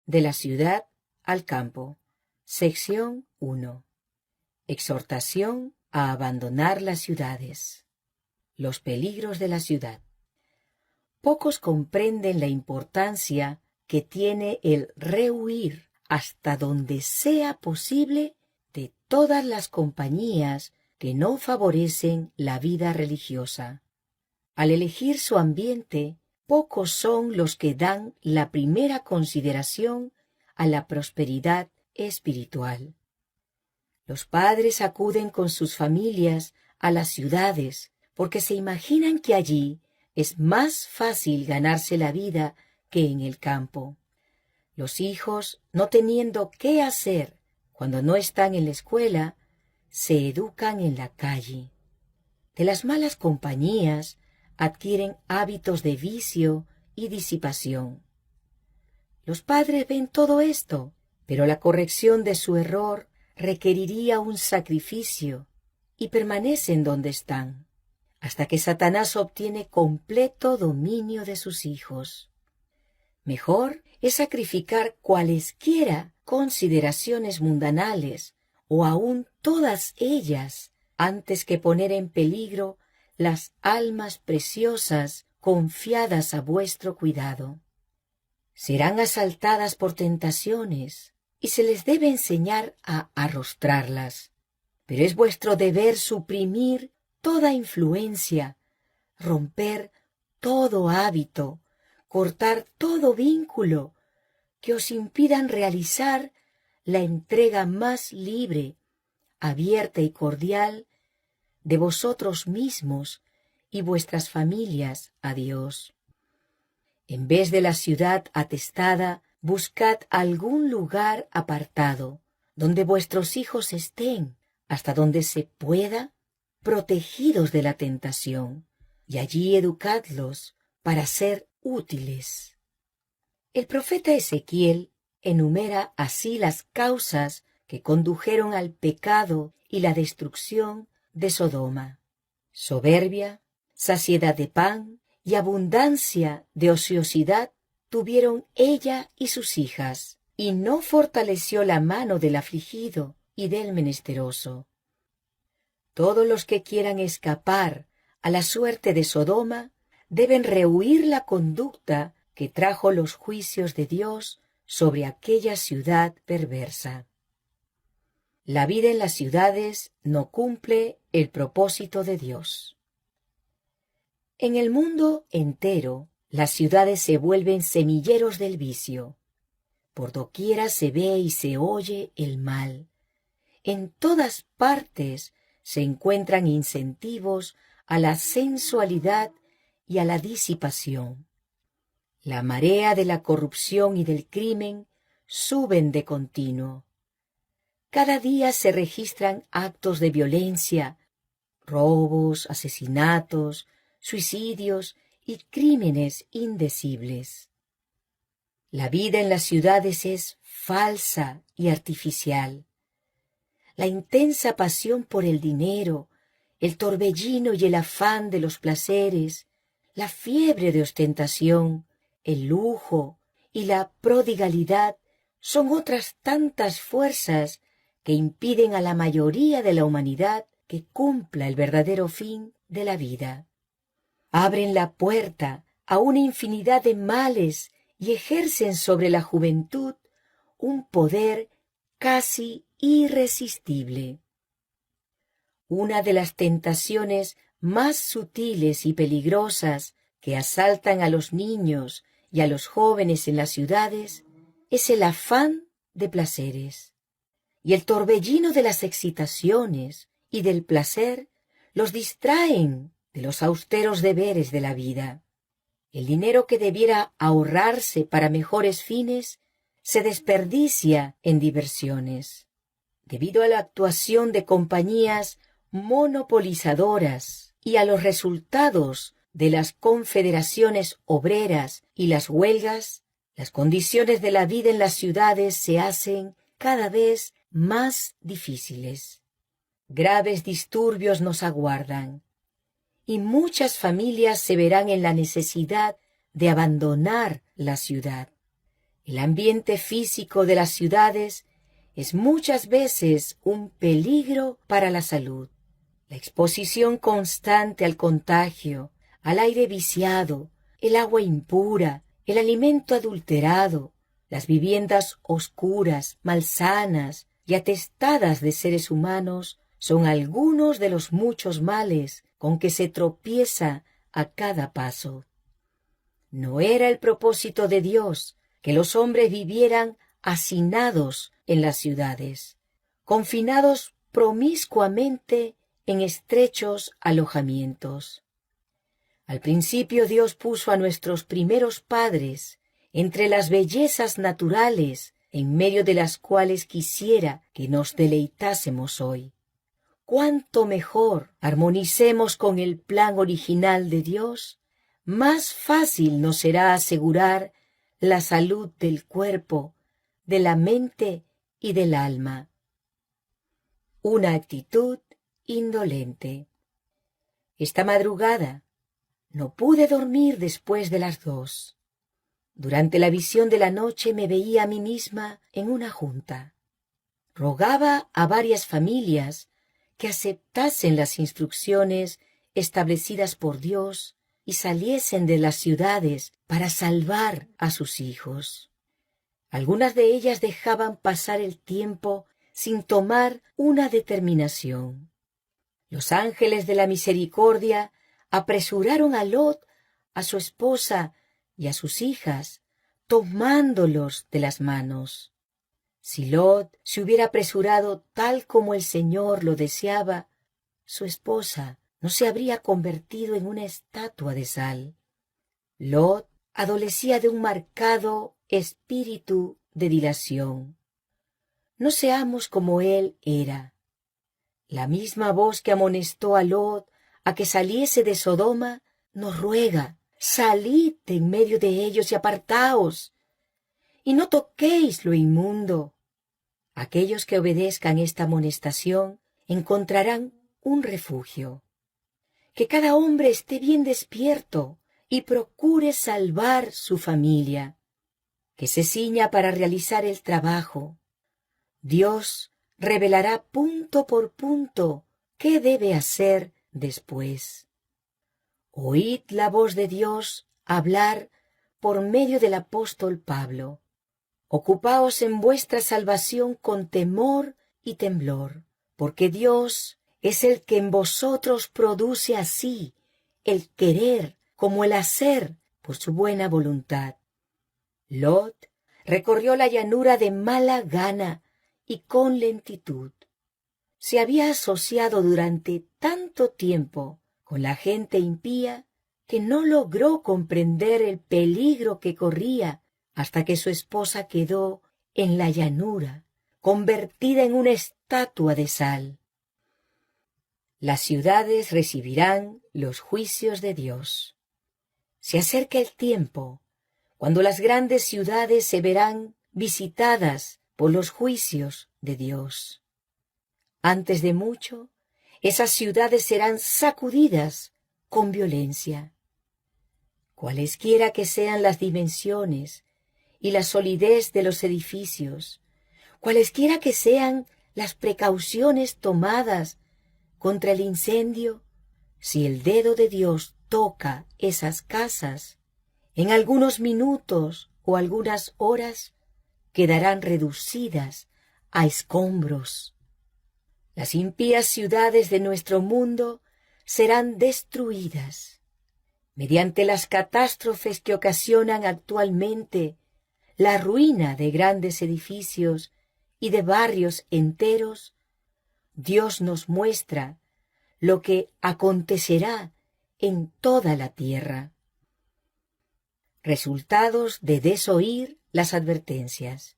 De la ciudad al campo. Sección 1. Exhortación a abandonar las ciudades. Los peligros de la ciudad. Pocos comprenden la importancia que tiene el rehuir hasta donde sea posible de todas las compañías que no favorecen la vida religiosa. Al elegir su ambiente, pocos son los que dan la primera consideración a la prosperidad espiritual. Los padres acuden con sus familias a las ciudades porque se imaginan que allí es más fácil ganarse la vida que en el campo. Los hijos, no teniendo qué hacer cuando no están en la escuela, se educan en la calle. De las malas compañías adquieren hábitos de vicio y disipación. Los padres ven todo esto, pero la corrección de su error requeriría un sacrificio y permanecen donde están, hasta que Satanás obtiene completo dominio de sus hijos. Mejor es sacrificar cualesquiera consideraciones mundanales, o aun todas ellas, antes que poner en peligro las almas preciosas confiadas a vuestro cuidado. Serán asaltadas por tentaciones, y se les debe enseñar a arrostrarlas, pero es vuestro deber suprimir toda influencia, romper todo hábito, cortar todo vínculo que os impidan realizar la entrega más libre, abierta y cordial de vosotros mismos y vuestras familias a Dios. En vez de la ciudad atestada, buscad algún lugar apartado, donde vuestros hijos estén, hasta donde se pueda, protegidos de la tentación, y allí educadlos para ser útiles. El profeta Ezequiel enumera así las causas que condujeron al pecado y la destrucción de Sodoma: soberbia, saciedad de pan y abundancia de ociosidad tuvieron ella y sus hijas, y no fortaleció la mano del afligido y del menesteroso. Todos los que quieran escapar a la suerte de Sodoma deben rehuir la conducta que trajo los juicios de Dios sobre aquella ciudad perversa. La vida en las ciudades no cumple el propósito de Dios. En el mundo entero, las ciudades se vuelven semilleros del vicio. Por doquiera se ve y se oye el mal. En todas partes se encuentran incentivos a la sensualidad y a la disipación. La marea de la corrupción y del crimen suben de continuo. Cada día se registran actos de violencia, robos, asesinatos, suicidios y crímenes indecibles. La vida en las ciudades es falsa y artificial. La intensa pasión por el dinero, el torbellino y el afán de los placeres, la fiebre de ostentación, el lujo y la prodigalidad son otras tantas fuerzas que impiden a la mayoría de la humanidad que cumpla el verdadero fin de la vida. Abren la puerta a una infinidad de males y ejercen sobre la juventud un poder casi irresistible. Una de las tentaciones más sutiles y peligrosas que asaltan a los niños y a los jóvenes en las ciudades es el afán de placeres. Y el torbellino de las excitaciones y del placer los distraen de los austeros deberes de la vida. El dinero que debiera ahorrarse para mejores fines se desperdicia en diversiones. Debido a la actuación de compañías monopolizadoras y a los resultados de las confederaciones obreras y las huelgas, las condiciones de la vida en las ciudades se hacen cada vez más difíciles. Graves disturbios nos aguardan, y muchas familias se verán en la necesidad de abandonar la ciudad. El ambiente físico de las ciudades es muchas veces un peligro para la salud. La exposición constante al contagio, al aire viciado, el agua impura, el alimento adulterado, las viviendas oscuras, malsanas y atestadas de seres humanos son algunos de los muchos males con que se tropieza a cada paso. No era el propósito de Dios que los hombres vivieran hacinados en las ciudades, confinados promiscuamente en estrechos alojamientos. Al principio Dios puso a nuestros primeros padres entre las bellezas naturales en medio de las cuales quisiera que nos deleitásemos hoy. Cuánto mejor armonicemos con el plan original de Dios, más fácil nos será asegurar la salud del cuerpo, de la mente y del alma. Una actitud indolente. Esta madrugada no pude dormir después de las 2. Durante la visión de la noche me veía a mí misma en una junta. Rogaba a varias familias que aceptasen las instrucciones establecidas por Dios y saliesen de las ciudades para salvar a sus hijos. Algunas de ellas dejaban pasar el tiempo sin tomar una determinación. Los ángeles de la misericordia apresuraron a Lot, a su esposa y a sus hijas, tomándolos de las manos. Si Lot se hubiera apresurado tal como el Señor lo deseaba, su esposa no se habría convertido en una estatua de sal. Lot adolecía de un marcado espíritu de dilación. No seamos como él era. La misma voz que amonestó a Lot a que saliese de Sodoma nos ruega: salid de en medio de ellos y apartaos, y no toquéis lo inmundo. Aquellos que obedezcan esta amonestación encontrarán un refugio. Que cada hombre esté bien despierto y procure salvar su familia. Que se ciña para realizar el trabajo. Dios revelará punto por punto qué debe hacer después. Oíd la voz de Dios hablar por medio del apóstol Pablo. Ocupaos en vuestra salvación con temor y temblor, porque Dios es el que en vosotros produce así el querer como el hacer por su buena voluntad. Lot recorrió la llanura de mala gana y con lentitud. Se había asociado durante tanto tiempo con la gente impía que no logró comprender el peligro que corría hasta que su esposa quedó en la llanura, convertida en una estatua de sal. Las ciudades recibirán los juicios de Dios. Se acerca el tiempo cuando las grandes ciudades se verán visitadas por los juicios de Dios. Antes de mucho, esas ciudades serán sacudidas con violencia. Cualesquiera que sean las dimensiones y la solidez de los edificios, cualesquiera que sean las precauciones tomadas contra el incendio, si el dedo de Dios toca esas casas, en algunos minutos o algunas horas quedarán reducidas a escombros. Las impías ciudades de nuestro mundo serán destruidas. Mediante las catástrofes que ocasionan actualmente la ruina de grandes edificios y de barrios enteros, Dios nos muestra lo que acontecerá en toda la tierra. Resultados de desoír las advertencias.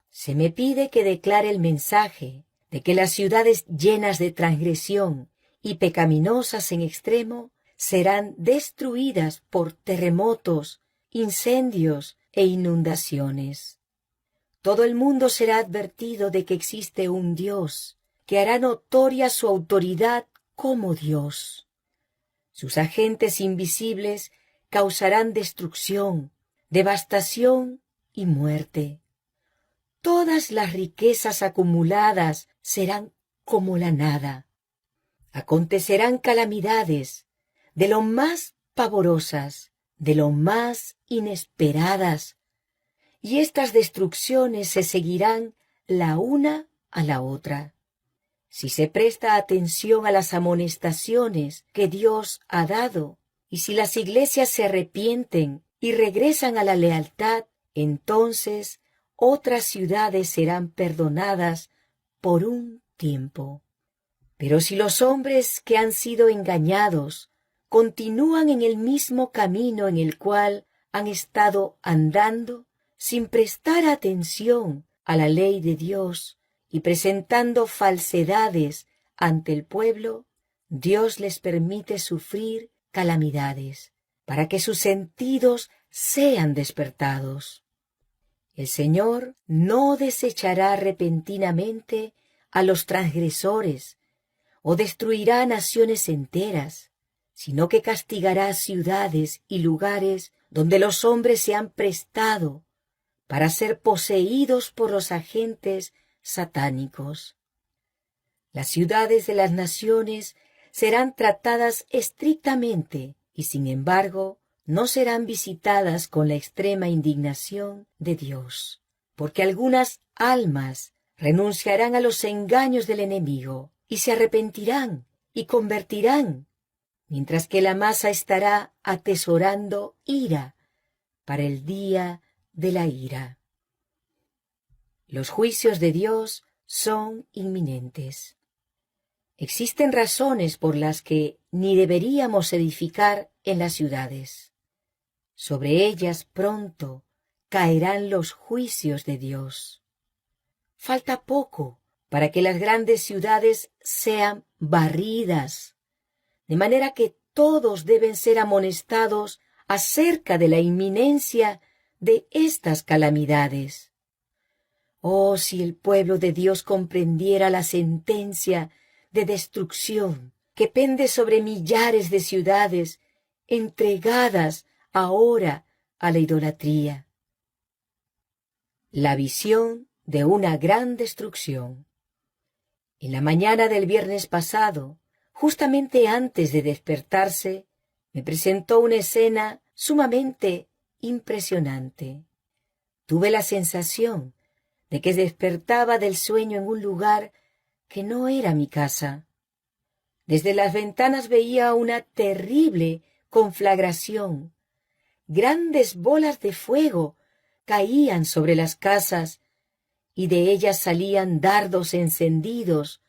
Se me pide que declare el mensaje de que las ciudades llenas de transgresión y pecaminosas en extremo serán destruidas por terremotos, incendios e inundaciones. Todo el mundo será advertido de que existe un Dios que hará notoria su autoridad como Dios. Sus agentes invisibles causarán destrucción, devastación y muerte. Todas las riquezas acumuladas serán como la nada. Acontecerán calamidades de lo más pavorosas, de lo más inesperadas, y estas destrucciones se seguirán la una a la otra. Si se presta atención a las amonestaciones que Dios ha dado, y si las iglesias se arrepienten y regresan a la lealtad, entonces otras ciudades serán perdonadas por un tiempo. Pero si los hombres que han sido engañados continúan en el mismo camino en el cual han estado andando, sin prestar atención a la ley de Dios y presentando falsedades ante el pueblo, Dios les permite sufrir calamidades para que sus sentidos sean despertados. El Señor no desechará repentinamente a los transgresores o destruirá naciones enteras, sino que castigará ciudades y lugares donde los hombres se han prestado para ser poseídos por los agentes satánicos. Las ciudades de las naciones serán tratadas estrictamente y, sin embargo, no serán visitadas con la extrema indignación de Dios, porque algunas almas renunciarán a los engaños del enemigo y se arrepentirán y convertirán, mientras que la masa estará atesorando ira para el día de la ira. Los juicios de Dios son inminentes. Existen razones por las que ni deberíamos edificar en las ciudades. Sobre ellas pronto caerán los juicios de Dios. Falta poco para que las grandes ciudades sean barridas, de manera que todos deben ser amonestados acerca de la inminencia de estas calamidades. Oh, si el pueblo de Dios comprendiera la sentencia de destrucción que pende sobre millares de ciudades entregadas ahora a la idolatría. La visión de una gran destrucción. En la mañana del viernes pasado, justamente antes de despertarse, me presentó una escena sumamente impresionante. Tuve la sensación de que despertaba del sueño en un lugar que no era mi casa. Desde las ventanas veía una terrible conflagración. Grandes bolas de fuego caían sobre las casas y de ellas salían dardos encendidos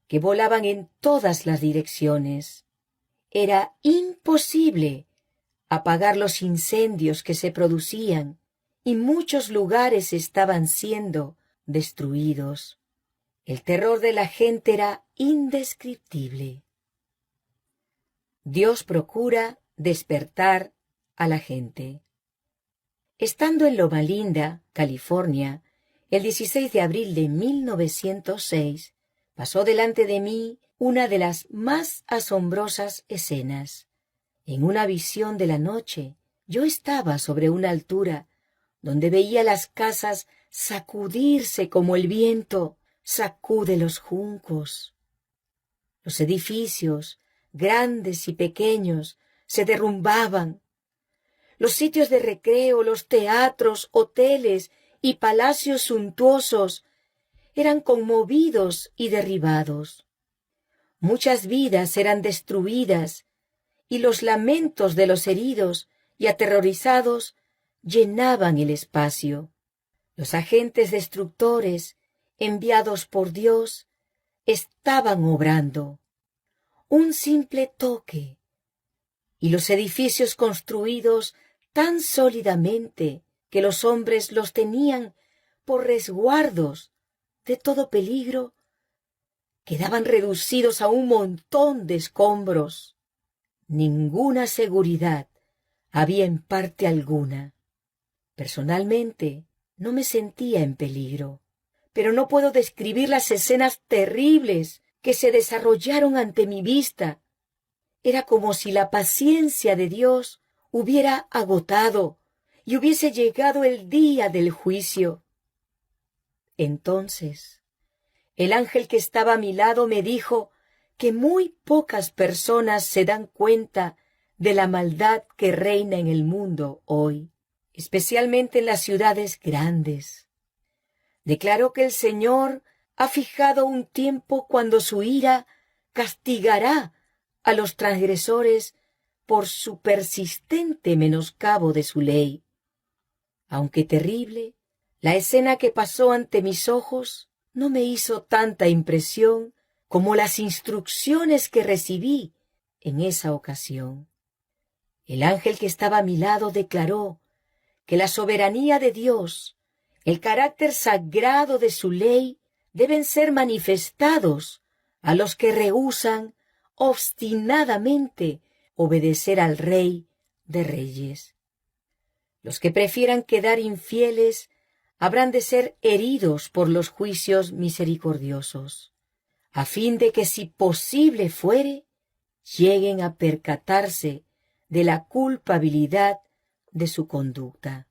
que volaban en todas las direcciones. Era imposible apagar los incendios que se producían y muchos lugares estaban siendo destruidos. El terror de la gente era indescriptible. Dios procura despertar a la gente. Estando en Loma Linda, California, el 16 de abril de 1906, pasó delante de mí una de las más asombrosas escenas. En una visión de la noche, yo estaba sobre una altura donde veía las casas sacudirse como el viento sacude los juncos. Los edificios, grandes y pequeños, se derrumbaban. Los sitios de recreo, los teatros, hoteles y palacios suntuosos eran conmovidos y derribados. Muchas vidas eran destruidas y los lamentos de los heridos y aterrorizados llenaban el espacio. Los agentes destructores, enviados por Dios, estaban obrando. Un simple toque, y los edificios construidos tan sólidamente que los hombres los tenían por resguardos de todo peligro, quedaban reducidos a un montón de escombros. Ninguna seguridad había en parte alguna. Personalmente, no me sentía en peligro, pero no puedo describir las escenas terribles que se desarrollaron ante mi vista. Era como si la paciencia de Dios hubiera agotado y hubiese llegado el día del juicio. Entonces, el ángel que estaba a mi lado me dijo que muy pocas personas se dan cuenta de la maldad que reina en el mundo hoy, especialmente en las ciudades grandes. Declaró que el Señor ha fijado un tiempo cuando su ira castigará a los transgresores por su persistente menoscabo de su ley. Aunque terrible, la escena que pasó ante mis ojos no me hizo tanta impresión como las instrucciones que recibí en esa ocasión. El ángel que estaba a mi lado declaró que la soberanía de Dios, el carácter sagrado de su ley, deben ser manifestados a los que rehúsan obstinadamente obedecer al Rey de Reyes. Los que prefieran quedar infieles habrán de ser heridos por los juicios misericordiosos, a fin de que, si posible fuere, lleguen a percatarse de la culpabilidad de su conducta.